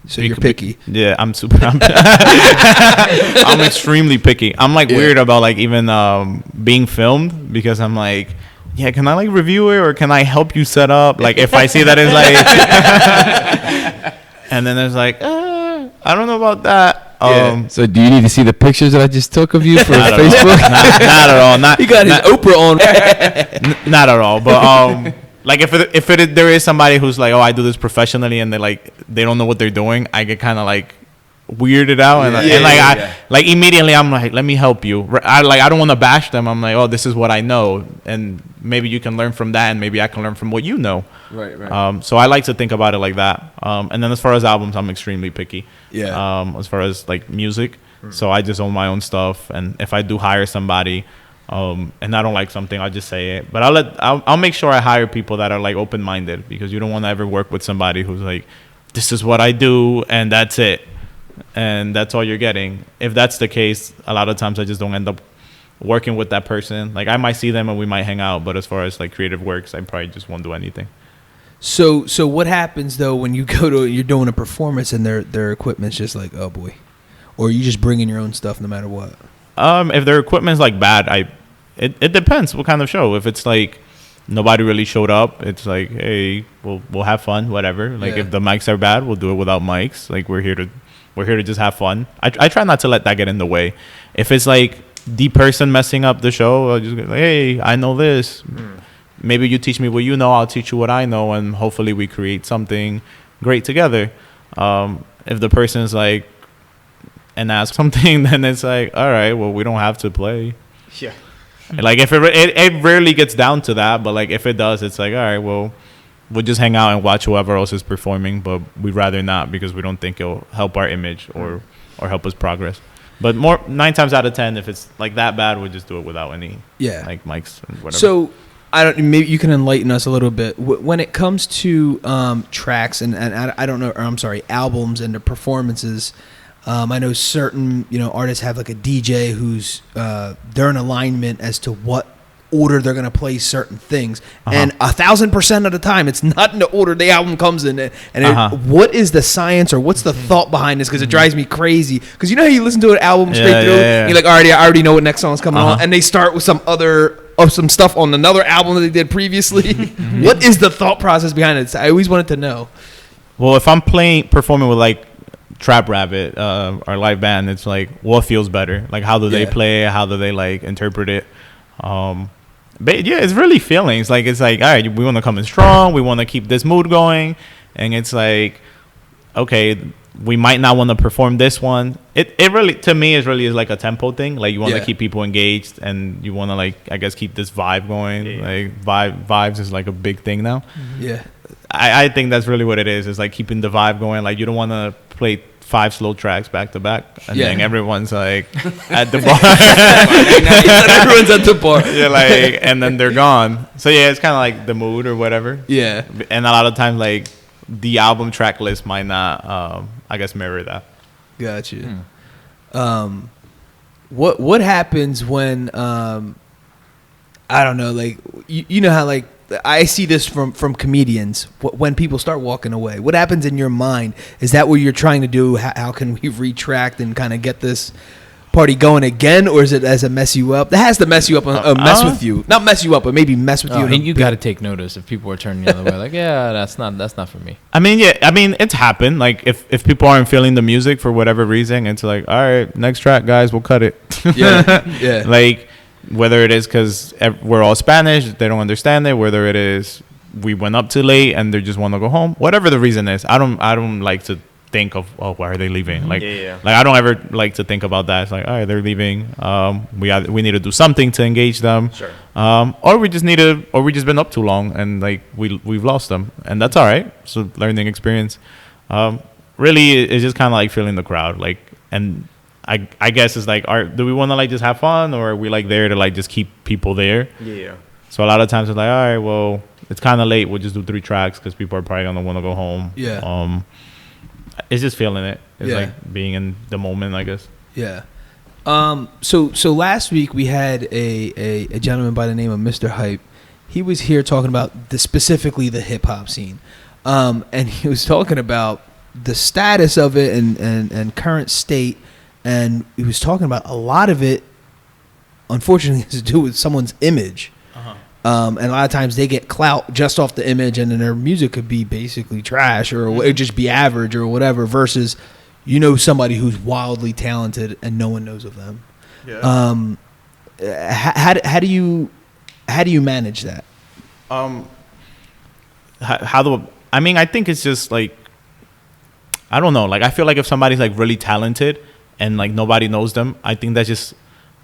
So you're picky. Yeah, I'm extremely picky. I'm like weird about like even being filmed, because I'm like, yeah, can I like review it, or can I help you set up? Like if I see that it's like, and then there's like, I don't know about that. So do you need to see the pictures that I just took of you for Facebook? Not at all. He got his Oprah on. Not at all. But like if there is somebody who's like, oh, I do this professionally, and they don't know what they're doing, I get kind of like weirded out, and like immediately I'm like, let me help you. I don't want to bash them. I'm like, oh, this is what I know, and maybe you can learn from that, and maybe I can learn from what you know. Right. So I like to think about it like that. And then as far as albums, I'm extremely picky. Yeah. As far as like music, so I just own my own stuff, and if I do hire somebody, and I don't like something, I'll just say it. But I'll make sure I hire people that are like open-minded, because you don't want to ever work with somebody who's like, this is what I do, and that's it. And that's all you're getting. If that's the case, a lot of times I just don't end up working with that person. Like I might see them and we might hang out, but as far as like creative works, I probably just won't do anything. So what happens though when you're doing a performance and their equipment's just like, oh boy, or you just bring in your own stuff no matter what? If their equipment's like bad, it depends what kind of show. If it's like nobody really showed up, it's like, hey, we'll have fun, whatever. Like if the mics are bad, we'll do it without mics. Like we're here to just have fun. I try not to let that get in the way. If it's like the person messing up the show, I'll just go, hey, I know this. Maybe you teach me what you know, I'll teach you what I know, and hopefully we create something great together. If the person's like, and ask something, then it's like, all right, well, we don't have to play. Yeah. Like if it rarely gets down to that, but like if it does, it's like, all right, well, we'll just hang out and watch whoever else is performing, but we'd rather not, because we don't think it'll help our image or help us progress. But 9 times out of 10, if it's like that bad, we'll just do it without any like mics and whatever. So maybe you can enlighten us a little bit when it comes to tracks and I don't know, or I'm sorry, albums and the performances. I know certain artists have like a DJ who's they're in alignment as to what order they're gonna play certain things, and 1,000% of the time it's not in the order the album comes in. What is the science, or what's the thought behind this? Because it drives me crazy. Because you know how you listen to an album straight through, and you're like, I already know what next song's coming on, and they start with some stuff on another album that they did previously. What is the thought process behind it? I always wanted to know. Well, if I'm performing with like Trap Rabbit, our live band, it's like what feels better. Like how do they play? How do they like interpret it? But yeah, it's really feelings. Like it's like, all right, we want to come in strong. We want to keep this mood going, and it's like, okay, we might not want to perform this one. It really, to me, is like a tempo thing. Like you want to keep people engaged, and you want to like, I guess, keep this vibe going. Like vibes is like a big thing now. Yeah, I think that's really what it is. It's like keeping the vibe going. Like you don't want to play 5 slow tracks back to back, and then everyone's like at the bar. Everyone's at the bar. Yeah, like, and then they're gone. So yeah, it's kind of like the mood or whatever. Yeah, and a lot of times like the album track list might not, I guess, mirror that. Gotcha. What happens when I don't know, like you know how like I see this from comedians when people start walking away. What happens in your mind? Is that what you're trying to do? How can we retract and kind of get this party going again, or is it as a mess you up? That has to mess you up, mess with you. Not mess you up, but maybe mess with you. And you got to take notice if people are turning the other way. Like, yeah, that's not for me. I mean, it's happened. Like if people aren't feeling the music for whatever reason, it's like, all right, next track, guys, we'll cut it. Yeah. Like whether it is because we're all Spanish, they don't understand it. Whether it is we went up too late and they just want to go home. Whatever the reason is, I don't like to think of, oh, why are they leaving? Like, like I don't ever like to think about that. It's like, all right, they're leaving. We need to do something to engage them. Sure. Or we just been up too long and like we've lost them, and that's all right. So learning experience. Really, it's just kind of like feeling the crowd. Like, and I guess it's like, do we want to like just have fun, or are we like there to like just keep people there? Yeah. So a lot of times it's like, all right, well, it's kind of late. We'll just do 3 tracks because people are probably gonna want to go home. Yeah. It's just feeling it. It's Yeah. like being in the moment, I guess. Yeah. So last week we had a gentleman by the name of Mr. Hype. He was here talking about specifically the hip hop scene, and he was talking about the status of it and current state, and he was talking about a lot of it, unfortunately, has to do with someone's image. And a lot of times they get clout just off the image, and then their music could be basically trash or it would just be average or whatever. Versus, somebody who's wildly talented and no one knows of them. Yeah. How do you manage that? I think it's just like, I don't know. Like, I feel like if somebody's like really talented and like nobody knows them, I think that's just,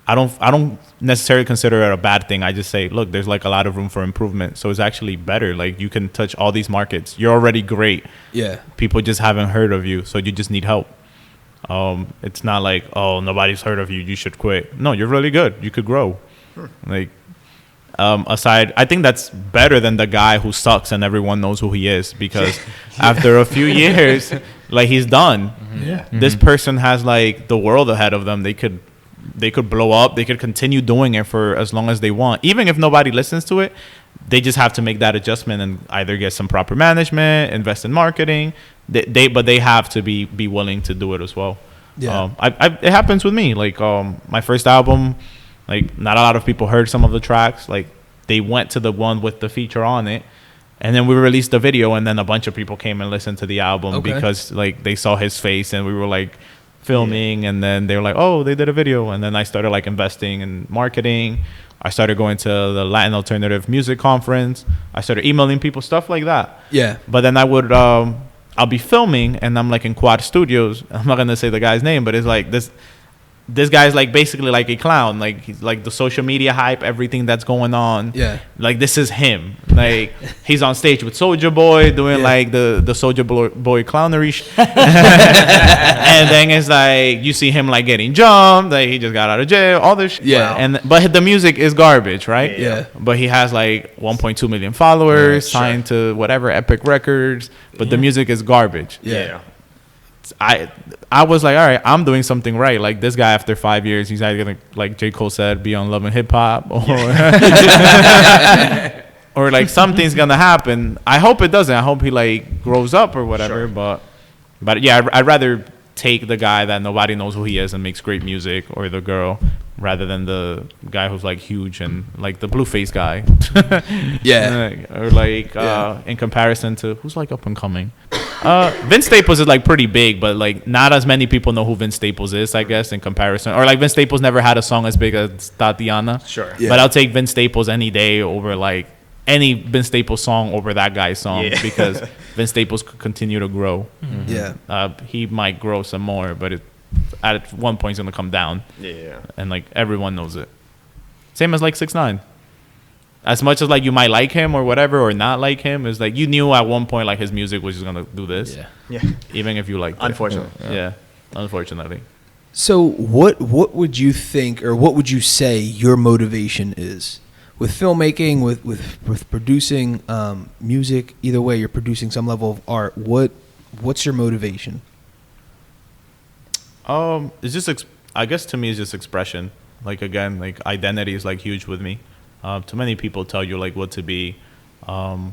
I don't necessarily consider it a bad thing. I just say, look, there's like a lot of room for improvement. So it's actually better. Like, you can touch all these markets. You're already great. Yeah. People just haven't heard of you. So you just need help. It's not like, oh, nobody's heard of you, you should quit. No, you're really good. You could grow. Like, I think that's better than the guy who sucks and everyone knows who he is, because after a few years, like, he's done. Yeah. This person has like the world ahead of them. They could blow up. They could continue doing it for as long as they want. Even if nobody listens to it, they just have to make that adjustment and either get some proper management, invest in marketing. But they have to be willing to do it as well. Yeah. It happens with me. Like, my first album, like, not a lot of people heard some of the tracks. Like, they went to the one with the feature on it, and then we released the video, and then a bunch of people came and listened to the album because like they saw his face, and we were like filming, and then they were like, oh, they did a video. And then I started like investing in marketing. I started going to the Latin Alternative Music Conference. I started emailing people, stuff like that. Yeah. But then I would I'll be filming, and I'm like in Quad Studios. I'm not gonna say the guy's name, but it's like this guy's like basically like a clown. Like, he's like the social media hype, everything that's going on. Yeah. Like, this is him. Like, he's on stage with Soulja Boy doing like the Soulja Boy clownery. And then it's like, you see him like getting jumped. Like, he just got out of jail, all this shit. Yeah. But the music is garbage, right? Yeah. But he has like 1.2 million followers, signed to whatever Epic Records. But the music is garbage. Yeah. I was like, all right, I'm doing something right. Like, this guy, after 5 years, he's either gonna, like J. Cole said, be on Love and Hip Hop, or like something's gonna happen. I hope it doesn't. I hope he like grows up or whatever. But yeah, I'd rather take the guy that nobody knows who he is and makes great music, or the girl, rather than the guy who's like huge and like the Blueface guy. Yeah. Or like in comparison to who's like up and coming. Vince Staples is like pretty big, but like not as many people know who Vince Staples is, I guess, in comparison. Or like Vince Staples never had a song as big as Tatiana. Sure. Yeah. But I'll take Vince Staples any day over like any Vince Staples song over that guy's song, because Vince Staples could continue to grow. Yeah. He might grow some more, but at one point it's gonna come down. Yeah. And like everyone knows it. Same as like 6ix9ine. As much as like you might like him or whatever, or not like him, is like you knew at one point like his music was just gonna do this. Yeah. Even if you liked it. Unfortunately. Yeah. Unfortunately. So what would you think, or what would you say your motivation is with filmmaking, with producing music? Either way, you're producing some level of art. What's your motivation? It's just I guess to me it's just expression. Like, again, like identity is like huge with me. Too many people tell you like what to be, or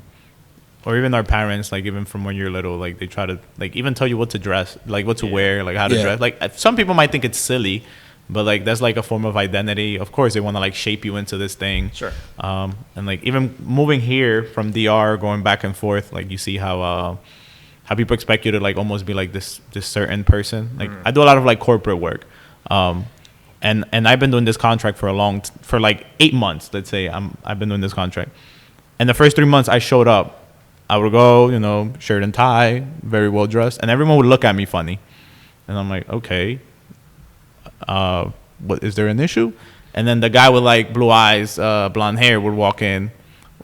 even our parents, like even from when you're little, like they try to like even tell you what to dress, like what to wear, like how to dress. Like, some people might think it's silly, but like that's like a form of identity. Of course, they want to like shape you into this thing. Sure. And like even moving here from DR, going back and forth, like you see how people expect you to like almost be like this certain person. Like I do a lot of like corporate work. And I've been doing this contract for like 8 months. Let's say I've been doing this contract, and the first 3 months I showed up. I would go, shirt and tie, very well dressed, and everyone would look at me funny, and I'm like, okay, what is there an issue? And then the guy with like blue eyes, blonde hair would walk in,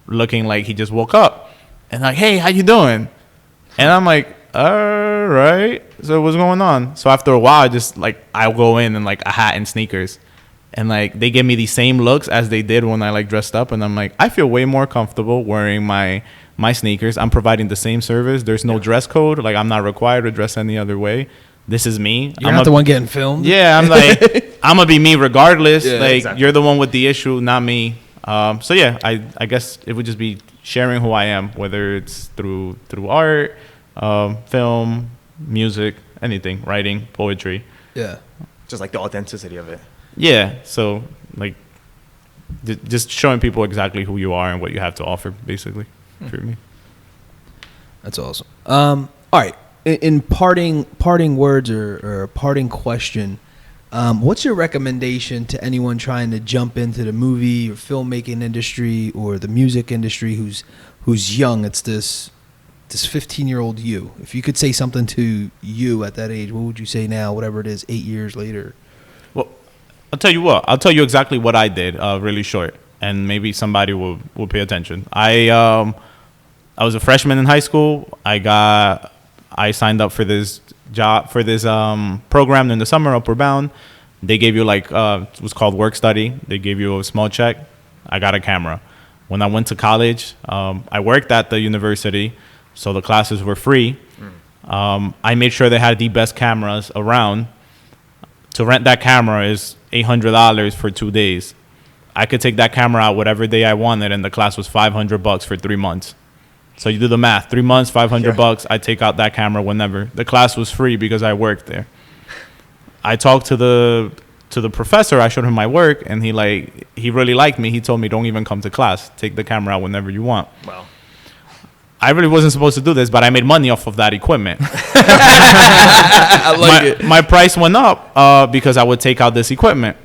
looking like he just woke up, and like, hey, how you doing? And I'm like, all right. So what's going on? So after a while, I'll go in like a hat and sneakers. and like they give me the same looks as they did when I like dressed up, and I'm like, I feel way more comfortable wearing my sneakers. I'm providing the same service. There's no dress code. Like, I'm not required to dress any other way. This is me. You're not the one getting filmed. Yeah, I'm like, I'm gonna be me regardless. Yeah, like, exactly. You're the one with the issue, not me. So yeah, I guess it would just be sharing who I am, whether it's through art, film, music, anything, writing, poetry. Yeah. Just like the authenticity of it. Yeah. So like, just showing people exactly who you are and what you have to offer, basically, for me. That's awesome. All right. In parting words or a parting question, what's your recommendation to anyone trying to jump into the movie or filmmaking industry or the music industry who's young? It's this 15-year-old you. If you could say something to you at that age, what would you say now, whatever it is, 8 years later? Well, I'll tell you what. I'll tell you exactly what I did, really short, and maybe somebody will pay attention. I was a freshman in high school. I signed up for this program in the summer, Upward Bound. They gave you it was called work study. They gave you a small check. I got a camera. When I went to college, I worked at the university, so the classes were free. I made sure they had the best cameras around. To rent that camera is $800 for 2 days. I could take that camera out whatever day I wanted, and the class was $500 for 3 months. So you do the math. 3 months, $500. I take out that camera whenever. The class was free because I worked there. I talked to the professor. I showed him my work, and he really liked me. He told me, don't even come to class. Take the camera out whenever you want. Wow. I really wasn't supposed to do this, but I made money off of that equipment. I like it. My price went up because I would take out this equipment.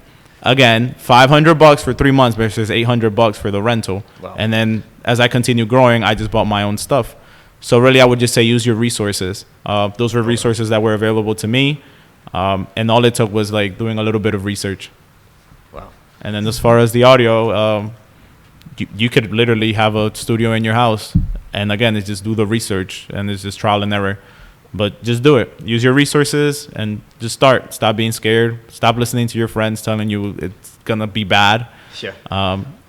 Again, $500 for 3 months versus $800 for the rental. Wow. And then as I continue growing, I just bought my own stuff. So really, I would just say use your resources. Those were resources that were available to me. And all it took was like doing a little bit of research. Wow. And then as far as the audio, you could literally have a studio in your house. And again, it's just do the research, and it's just trial and error. But just do it. Use your resources and just start. Stop being scared. Stop listening to your friends telling you it's going to be bad. Sure.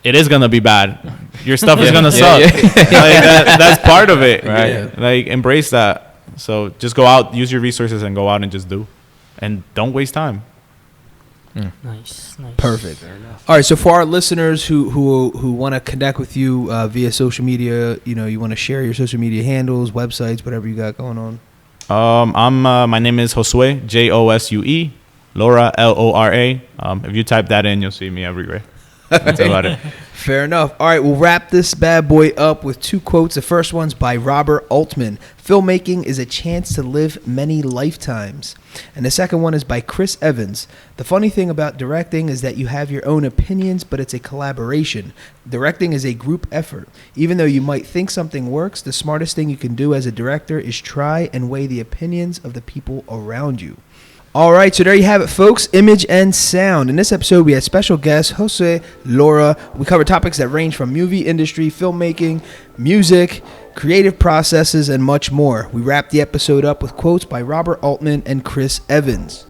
It is going to be bad. Your stuff is going to suck. That's part of it. Right. Yeah. Like, embrace that. So just go out, use your resources, and go out and just do. And don't waste time. Nice. Perfect. All right, so for our listeners who want to connect with you via social media, you want to share your social media handles, websites, whatever you got going on. My name is Josue, Josue, Lora, Lora. If you type that in, you'll see me everywhere. That's about it. Fair enough. All right, we'll wrap this bad boy up with 2 quotes. The first one's by Robert Altman. Filmmaking is a chance to live many lifetimes. And the second one is by Chris Evans. The funny thing about directing is that you have your own opinions, but it's a collaboration. Directing is a group effort. Even though you might think something works, the smartest thing you can do as a director is try and weigh the opinions of the people around you. All right, so there you have it, folks. Image and sound. In this episode, we had special guest Josue Lora. We covered topics that range from movie industry, filmmaking, music, creative processes, and much more. We wrapped the episode up with quotes by Robert Altman and Chris Evans.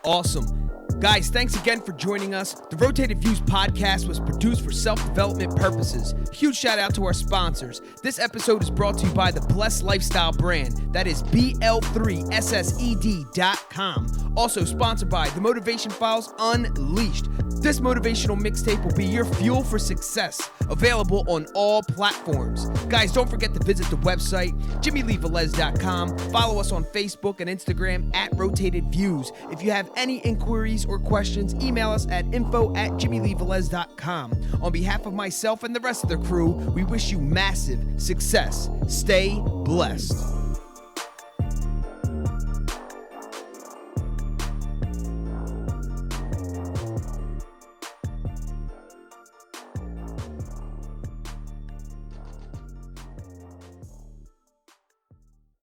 Awesome. Guys, thanks again for joining us. The Rotated Views podcast was produced for self-development purposes. Huge shout out to our sponsors. This episode is brought to you by the Blessed Lifestyle brand. That is BL3SSED.com. Also sponsored by The Motivation Files Unleashed. This motivational mixtape will be your fuel for success. Available on all platforms. Guys, don't forget to visit the website, JimmyLeeVelez.com. Follow us on Facebook and Instagram at Rotated Views. If you have any inquiries or questions, email us at info@JimmyLeeVelez.com. On behalf of myself and the rest of the crew, we wish you massive success. Stay blessed.